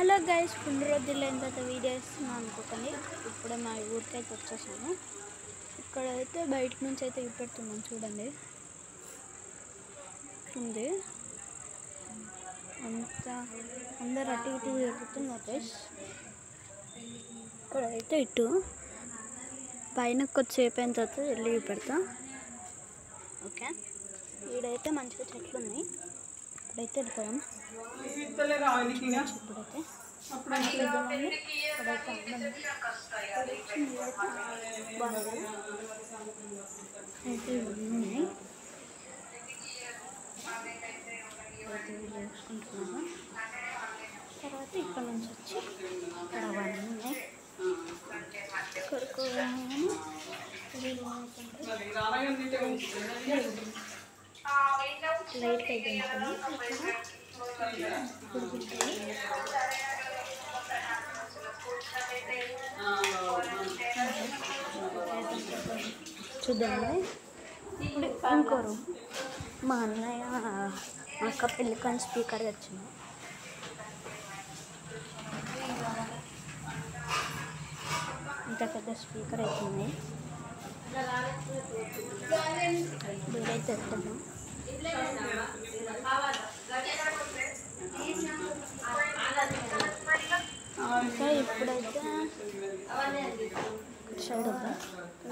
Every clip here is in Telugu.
హలో గైస్, కొన్ని రోజులు అయిన తర్వాత వీడియో ఇస్తున్నాను అనుకోకండి. ఇప్పుడే మా ఊరికైతే వచ్చేసాను. ఇక్కడైతే బయట నుంచి అయితే చూపెడుతున్నాను, చూడండి. ఉంది అంతా అందరు అటు ఇటు తిరుగుతున్నారు గైస్. ఇక్కడైతే ఇటు పైన కొద్దిసేపు అయిన తర్వాత వెళ్ళి చూపెడతా. ఓకే, ఈడైతే మంచిగా చెట్లు ఉన్నాయి. ఇప్పుడైతే వెళ్ళిపోయాం. ఇప్పుడైతే అయితే ఉన్నాయి. చూసుకుంటున్నాను. తర్వాత ఇక్కడ నుంచి వచ్చి ఇక్కడ అవన్నీ ఉన్నాయి. లైట్ అయితే చూద్దామండి. ఇప్పుడు ఇంకో రూమ్, మా అన్నయ్య అక్క పెళ్ళికని స్పీకర్ వచ్చింది. ఇంత పెద్ద స్పీకర్ అవుతుంది. వీడైతే వెళ్తున్నాం. ఇంకా ఇప్పుడైతే సైడ్ వద్దాం.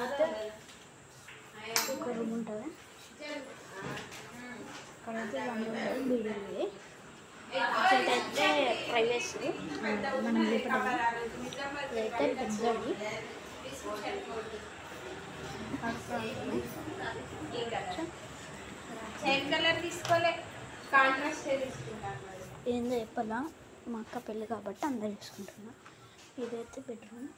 అయితే ఒక రూమ్ ఉంటుంది. ఇక్కడైతే వన్ ఉంటుంది, బిల్డింగ్. ఇదైతే ప్రైవేసీ, మనం లేపడం. ఇదైతే పెద్దది. ఏందో చెప్పాలా, మా అక్క పెళ్ళి కాబట్టి అందరు చేసుకుంటున్నా. ఇదైతే బెడ్రూమ్.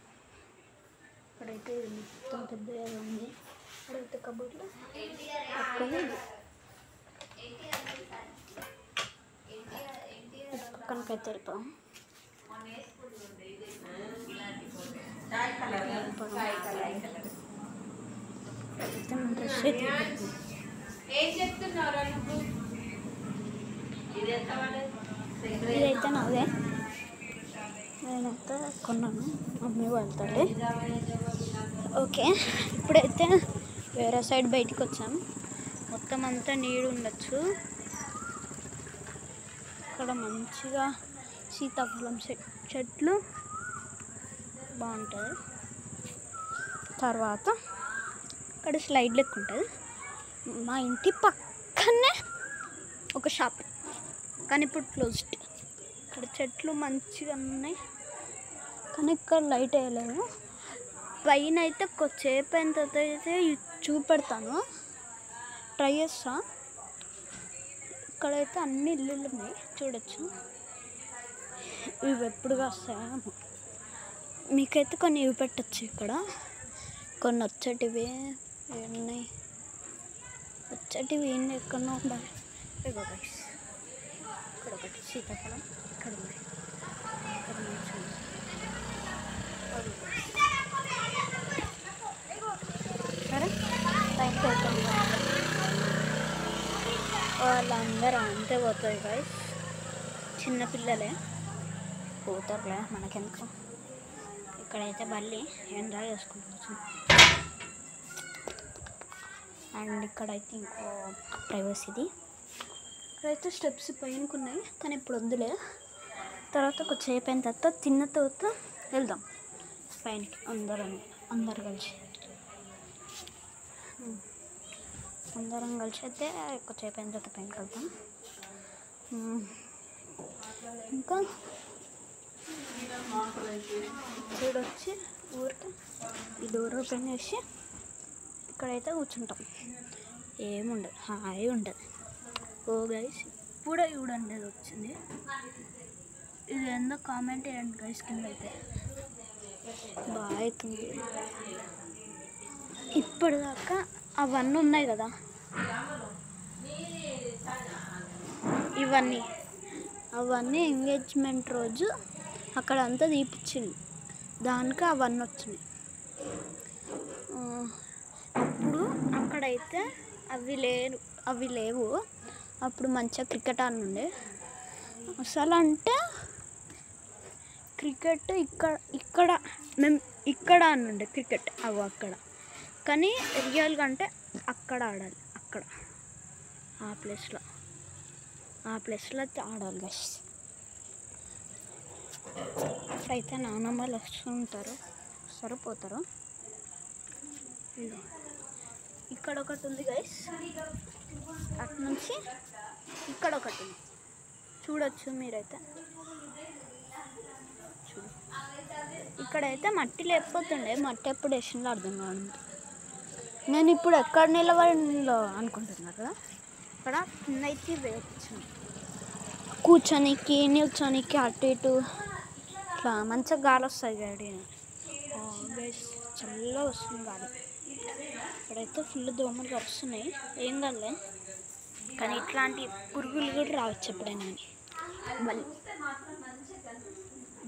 ఇక్కడైతే మొత్తం పెద్దగా ఉంది. ఇక్కడైతే కబోర్డ్లో పక్కనే పక్కనకైతే వెళ్ళిపోయాం. ఇదైతే నాదే, నేనైతే కొన్నాను మమ్మీ వాళ్ళతో. ఓకే, ఇప్పుడైతే వేరే సైడ్ బయటికి వచ్చాం. మొత్తం అంతా నీడు ఉండొచ్చు. ఇక్కడ మంచిగా సీతాఫలం చెట్లు బాగుంటుంది. తర్వాత ఇక్కడ స్లైడ్ లెక్క ఉంటుంది. మా ఇంటి పక్కనే ఒక షాప్, కానీ ఇప్పుడు క్లోజ్డ్. ఇక్కడ చెట్లు మంచిగా ఉన్నాయి, కానీ ఇక్కడ లైట్ వేయలేము. పైన అయితే కొద్దిసేపు అయిన తర్వాత అయితే చూపెడతాను, ట్రై చేస్తా. ఇక్కడైతే అన్ని ఇల్లులు ఉన్నాయి, చూడొచ్చు. ఇవి ఎప్పుడుగా వస్తాయేమో. మీకైతే కొన్ని చూపెట్టచ్చు. ఇక్కడ కొన్ని వచ్చేటివి ఉన్నాయి, వచ్చేటివి ఏంటి ఎక్కడో ఉండాలి. ఇక్కడ ఒకటి సీతాఫలం, ఇక్కడ ఉంది. ఇక్కడ సరే, థ్యాంక్ యూ. వాళ్ళందరూ అంతే పోతుంది గైస్, చిన్నపిల్లలే పోతారులే, మనకెందుకు. ఇక్కడైతే మళ్ళీ ఎంజాయ్ చేసుకుంటారు. అండ్ ఇక్కడైతే ఇంకో ప్రైవసీది. ఇక్కడైతే స్టెప్స్ పైనకు ఉన్నాయి, కానీ ఇప్పుడు వద్దులే. తర్వాత కొద్దిసేపు అయిన తర్వాత తిన్న తర్వాత వెళ్దాం పైనకి, అందరు కలిసి అయితే కొద్దిసేపు అయిన తర్వాత పైనకి వెళ్తాం. ఇంకా చూడొచ్చి ఊరికి ఈ డోర్ ఓపెన్ చేసి ఇక్కడైతే కూర్చుంటాం. ఏముండదు, హాయి ఉంటుంది. ఓ గైస్, ఇప్పుడే చూడండి అది వచ్చింది. ఇది ఏందో కామెంట్ చేయండి గైస్ కింద. అయితే బాగా అవుతుంది. ఇప్పటిదాకా అవన్నీ ఉన్నాయి కదా, అవన్నీ ఎంగేజ్మెంట్ రోజు అక్కడ అంతా తీపిచ్చింది, దానికి అవన్నీ వచ్చినాయి. అప్పుడు అక్కడైతే అవి లేవు. అప్పుడు మంచిగా క్రికెట్ ఆడుండే. అసలు అంటే క్రికెట్ ఇక్కడ మేము ఇక్కడ అనుండే క్రికెట్ అక్కడ, కానీ రియల్గా అంటే అక్కడ ఆడాలి, అక్కడ ఆ ప్లేస్లో అయితే ఆడాలి గైస్. ఇప్పుడైతే నానమ్మలు వస్తుంటారు, సరిపోతారు. ఇక్కడ ఒకటి ఉంది గైస్, అటు నుంచి ఇక్కడ ఒకటి ఉంది, చూడొచ్చు మీరైతే. ఇక్కడైతే మట్టి లేకపోతుండే, మట్టి ఎప్పుడు వేసిందో అర్థం కాదు. నేను ఇప్పుడు ఎక్కడ నిలబడిందో అనుకుంటున్నా కదా, ఇక్కడ కింద అయితే వేయచ్చు, కూర్చొనికి నిల్చొనికి అటు ఇటు ఇట్లా మంచిగా గాలి వస్తుంది గాడి. గైస్ చల్లగా వస్తుంది గాలి. ఇక్కడైతే ఫుల్ దోమలు కరుస్తున్నాయి, ఏం కాదులే, కానీ ఇట్లాంటి పురుగులు కూడా రావచ్చు ఎప్పుడైనా. బలి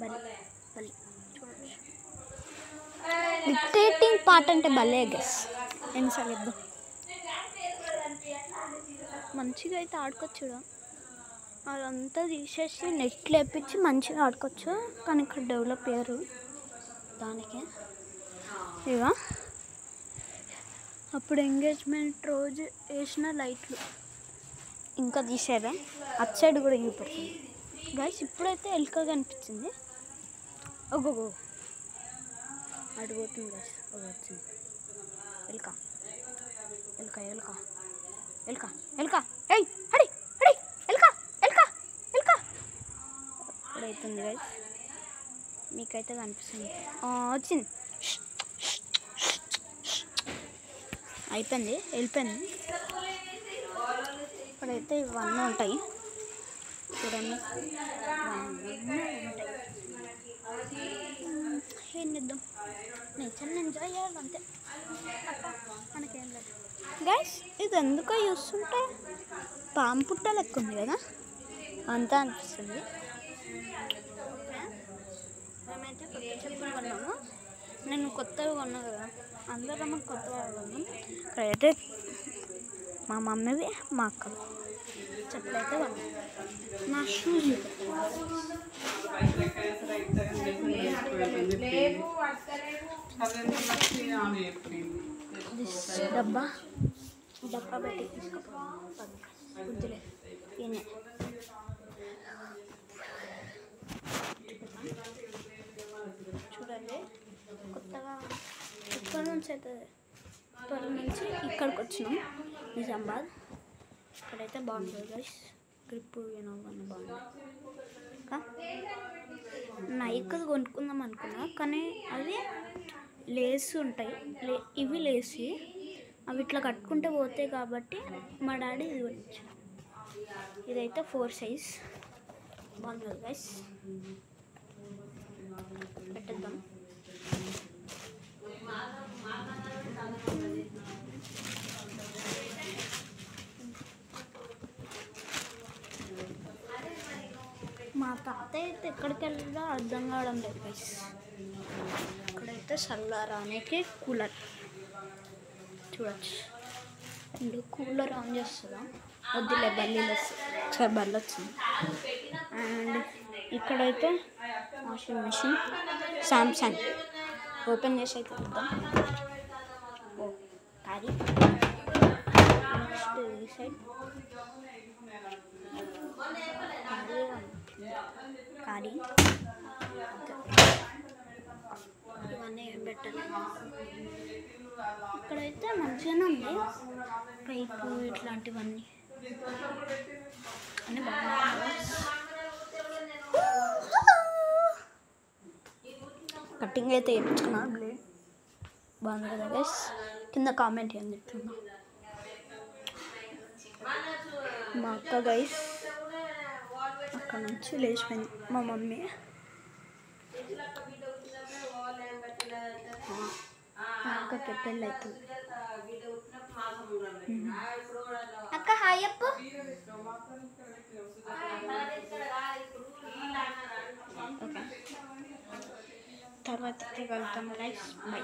బలి బలి చూడచ్చు. డిక్టేటింగ్ పార్ట్ అంటే భలే గెస్ ఎన్నిసార్లు ఇద్దాం. మంచిగా అయితే ఆడుకోవచ్చు, అదంతా తీసేసి నెట్లు వేపించి మంచిగా ఆడుకోవచ్చు, కానీ ఇక్కడ డెవలప్ అయ్యారు దానికి. ఇక అప్పుడు ఎంగేజ్మెంట్ రోజు వేసిన లైట్లు ఇంకా తీసేదే, అటు సైడ్ కూడా ఇంగిపోతుంది గైస్. ఇప్పుడైతే ఎలుక కనిపించింది, ఒగో అడిపోతుంది గైస్, వచ్చింది ఎలుక ఎలుక ఎలుక ఎలుక ఎలుక ఏయ్ అడి అడి ఎలుక ఎలుక ఎలుక ఇప్పుడైతుంది గైస్, మీకైతే కనిపిస్తుంది. వచ్చింది, అయిపోయింది, వెళ్ళిపోయింది. ఇప్పుడైతే ఇవన్నీ ఉంటాయి చూడండి, ఏం చేద్దాం, నేచర్ని ఎంజాయ్ చేయాలి అంతే, మనకేం లేదు గైస్. ఇది ఎందుకో చూస్తుంటే పాము పుట్ట లెక్క ఉంది కదా, అంతా అనిపిస్తుంది. మేమైతే కొత్త చెప్పులు కొన్నాము, నేను కొత్తగా కొన్నా కదా, అందరం కొత్తగా కొన్నాము. ఇక్కడైతే మా మమ్మీవి మా అక్కవి చెప్పులు అయితే కొన్నాం. నా షూస్ డబ్బా పెట్టి తీసుకుపోలే తినే. చూడండి కొత్తగా ఇక్కడ నుంచి అవుతుంది, ఇక్కడ నుంచి ఇక్కడికి వచ్చినాం నిజామాబాద్. ఇక్కడైతే బాగుంటుంది గైస్, గ్రిప్ అన్నీ బాగుంది. నైక్ కొనుక్కుందాం అనుకున్నా, కానీ అవి లేస్ ఉంటాయి, ఇవి లేసి అవి ఇట్లా కట్టుకుంటే పోతాయి కాబట్టి మా డాడీ ఇది కొనిచ్చాడు. ఇదైతే 4 సైజ్ బాగుంటుంది గైస్, పెట్టేద్దాం. మా తాతయ్య అయితే ఎక్కడికి వెళ్ళాలో అర్థం కావడం లేదు గైస్. ఇక్కడైతే చల్లారానికి కూలర్ చూడచ్చు, ఇప్పుడు కూలర్ ఆన్ చేస్తుందా, వద్దులే బల్లీలు వస్తుంది, ఒకసారి బల్లి వచ్చింది. అండ్ ఇక్కడైతే వాషింగ్ మిషన్ సామ్సంగ్ ఓపెన్ చేసి అయితే చూద్దాం. క్యారీ నెక్స్ట్ ఈ సైడ్ క్యారీ ఇవన్నీ ఏం పెట్టాలి. ఇక్కడైతే మంచిగానే ఉంది, పైపు ఇట్లాంటివన్నీ అన్నీ బాగున్నాయి. కటింగ్ అయితే వేయించుకున్నా, బ్లేడ్ బాగుంది కదా గైస్. కింద కామెంట్ చేయండి ఎట్లున్నా. మా అక్క గైస్ అక్కడ నుంచి లేచిపోయింది, మా మమ్మీ. మా అక్కకి పెళ్ళి అవుతుంది. అక్క హాయ్ అప్పు. ఓకే తర్వాత వెళ్తాం గైస్, బై.